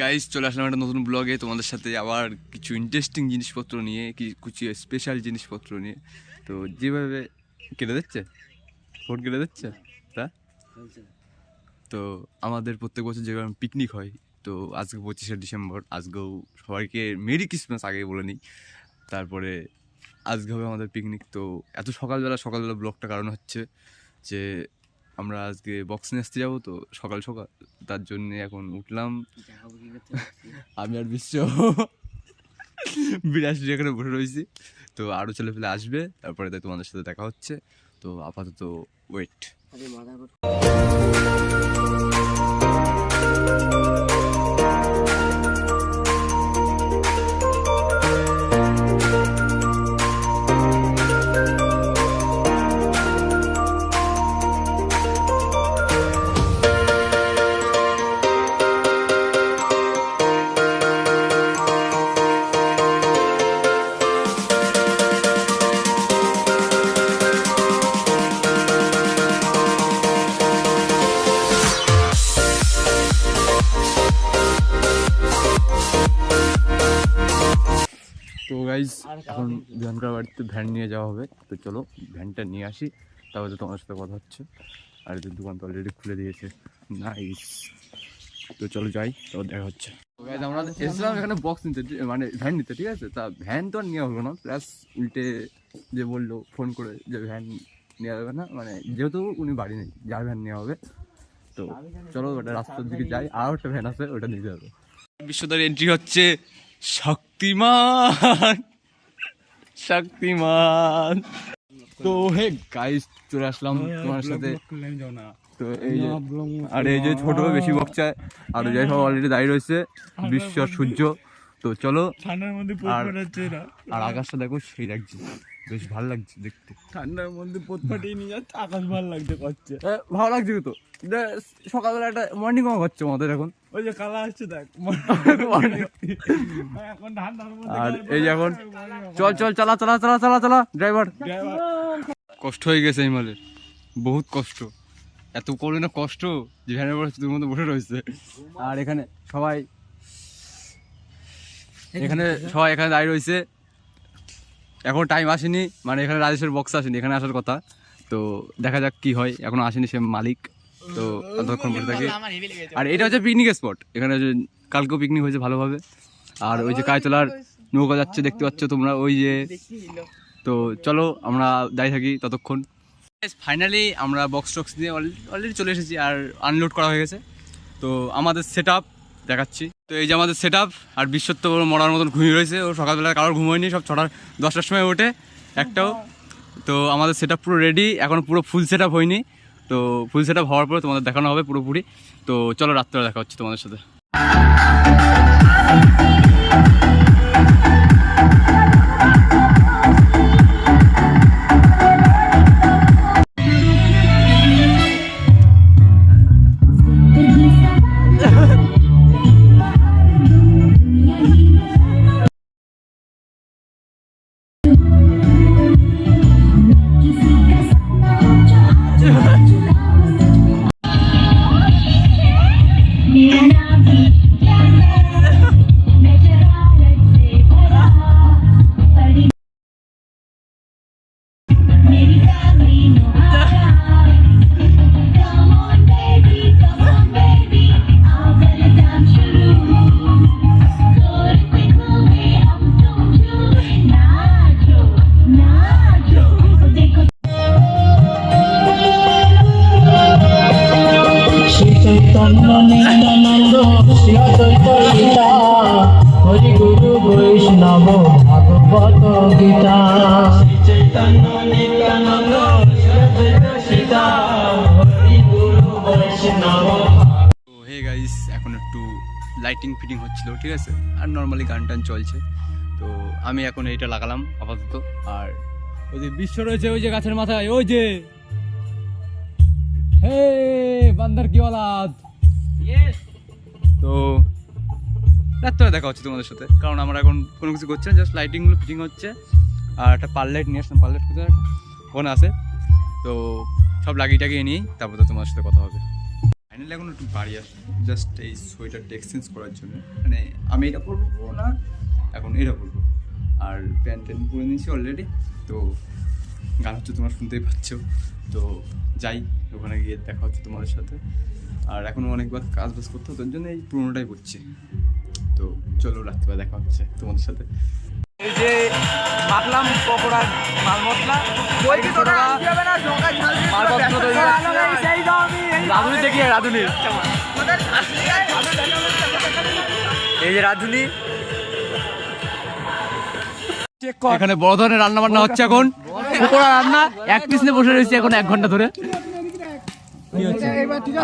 Guys চলে আসলাম একটা নতুন ব্লগে তোমাদের সাথে আবার কিছু ইন্টারেস্টিং জিনিসপত্র নিয়ে কিছু স্পেশাল জিনিসপত্র নিয়ে। তো যেভাবে কেটে দিচ্ছে ফোন কেটে দিচ্ছে তা তো আমাদের প্রত্যেক বছর যেভাবে পিকনিক হয়, তো আজকে 25শে ডিসেম্বর, আজকেও সবাইকে মেরি ক্রিসমাস আগে বলে নিই। তারপরে আজকে হবে আমাদের পিকনিক। তো এত সকালবেলা ব্লগটা কারণ হচ্ছে যে আমরা আজকে বক্স নিয়ে আসতে যাবো, তো সকাল সকাল তার জন্যে এখন উঠলাম আমি আর বিশ্ব বিরাশি এখানে বসে রয়েছি। তো আরও ছেলেপেলে আসবে, তারপরে তাই তোমাদের সাথে দেখা হচ্ছে। তো আপাতত ওয়েট। তো গাইজ এখন বিহানকার বাড়িতে ভ্যান নিয়ে যাওয়া হবে। তো চলো ভ্যানটা নিয়ে আসি, তাহলে তোমার সাথে কথা হচ্ছে। আর এদের দোকান তো অলরেডি খুলে দিয়েছে, নাইস। তো চলো যাই, তো দেখা হচ্ছে। আমরা এসেছিলাম এখানে বক্স নিতে, মানে ভ্যান নিতে, ঠিক আছে। তা ভ্যান তো আর নেওয়া হলো না, প্লাস উল্টে যে বললো ফোন করে যে ভ্যান নেওয়া যাবে না, মানে যেহেতু উনি বাড়ি নেই, যার ভ্যান নেওয়া হবে। তো চলো ওটা রাস্তার দিকে যাই, আর একটা ভ্যান আছে ওটা নিতে যাবো। বিশ্বদার এন্ট্রি হচ্ছে শক্তিমান শক্তিমান। তো হে গাইস চলে আসলাম তোমার সাথে। তো এই যে আর এই যে ছোট বেশি বকছে, আর যাই সব অলরেডি দাঁড়িয়ে রয়েছে, বিশ্ব সূর্য। তো চলো, ঠান্ডার মধ্যে আর আকাশটা দেখো সেই লাগছে, বেশ ভালো লাগছে দেখতে। ঠান্ডার মধ্যে পোত ফাটিয়ে নিয়ে যাচ্ছে, আকাশ ভালো লাগছে করছে, ভালো লাগছে তো। সকালবেলা একটা মর্নিং ওয়াক হচ্ছে আমাদের এখন। ওই যে কালা আসছে দেখ এখন ঠান্ডার মধ্যে। আর এই যে এখন চল চল চালা চালা চালা চালা চালা ড্রাইভার। কষ্ট হয়ে গেছে হিমালয়ের, বহুত কষ্ট। এত করবে না কষ্ট যে ভ্যানের মধ্যে বসে রয়েছে। আর এখানে সবাই দাঁড়িয়ে রয়েছে। এখন টাইম আসেনি, মানে এখানে রাজেশের বক্স আসেনি, এখানে আসার কথা। তো দেখা যাক কি হয়, এখনো আসেনি সে মালিক। তো ততক্ষণ বসে থাকি। আর এটা হচ্ছে পিকনিক স্পট, এখানে কালকেও পিকনিক হয়েছে ভালোভাবে। আর ওই যে কায়তলার নৌকা যাচ্ছে দেখতে পাচ্ছ তোমরা, ওই যে। তো চলো আমরা দাঁড়িয়ে থাকি ততক্ষণ। ফাইনালি আমরা বক্স টক্স দিয়ে অলরেডি চলে এসেছি, আর আনলোড করা হয়ে গেছে। তো আমাদের সেট আপ দেখাচ্ছি। তো এই যে আমাদের সেট আপ, আর বিশ্বর তো মরার মতন ঘুমিয়ে রয়েছে। ও সকালবেলা কারোর ঘুম হয়নি, সব 10টার সময় ওঠে একটাও। তো আমাদের সেট আপ পুরো রেডি, এখন পুরো ফুল সেট আপ হয়নি। তো ফুল সেট আপ হওয়ার পরে তোমাদের দেখানো হবে পুরোপুরি। তো চলো রাত্রে দেখা হচ্ছে তোমাদের সাথে। হরি গুরু বৈষ্ণব ভাগবত গীতা চৈতন্য নিত্যানন্দ সীতা হরি গুরু বৈষ্ণব। তো হে গাইস এখন একটু লাইটিং ফিটিং হচ্ছিল, ঠিক আছে। আর নর্মালি গান টান চলছে। তো আমি এখন এইটা লাগালাম আপাতত। আর ওই যে বিশ্ব রয়েছে ওই যে গাছের মাথায়, ওই যে হে বান্দার কি ওলাদ। তো রাত্রে দেখা হচ্ছে তোমাদের সাথে, কারণ আমরা এখন কোনো কিছু করছি না, জাস্ট লাইটিংগুলো ফিটিং হচ্ছে। আর একটা পারলাইট নিয়ে আসলাম, পারলাইট কোথায় একটা ফোন আছে। তো সব লাগিয়ে টাগিয়ে নিয়েই তারপর তো তোমার সাথে কথা হবে। ফাইনালি এখন একটু বাড়ি আসি জাস্ট এই সোয়েটারটা এক্সচেঞ্জ করার জন্য। মানে আমি এটা পরবো না, এখন এটা পরবো। আর প্যান্ট ট্যান্ট পরে নিয়েছি অলরেডি। তো গান হচ্ছে তোমরা শুনতেই পাচ্ছ। তো যাই, ওখানে গিয়ে দেখা হচ্ছে তোমাদের সাথে। আর এখনও অনেকবার কাজ বাজ করতে হতো, ওর জন্য এই পুরোনোটাই করছি। তো চলো রাত্রিবেলা দেখা হচ্ছে তোমাদের সাথে। এই যে মাখলাম পকোড়ার মাল মশলা, রাঁধুনি দেখি রাঁধুনি, এই যে রাঁধুনি। এখানে বড় ধরনের রান্না বান্না হচ্ছে এখন, পকোড়া রান্না। এক পিস নিয়ে বসে রয়েছে এখন 1 ঘন্টা ধরে।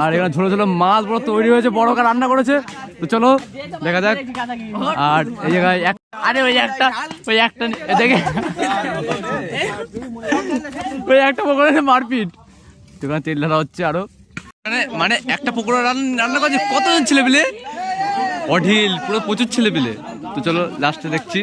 আর এখানে ছোট ছোট মাছ বড় তৈরি হয়েছে, বড় করে রান্না করেছে। তো চলো দেখা যাক। আর এই জায়গায় আরে ওই একটা দেখে ওই একটা পকোড়া মারপিট। তো ওখানে তেল ঢালা হচ্ছে আরো। মানে একটা পকোড়া রান্না করছে কতজন ছেলে পেলে, অঢিল পুরো প্রচুর ছেলে পেলে। তো চলো লাস্টে দেখছি।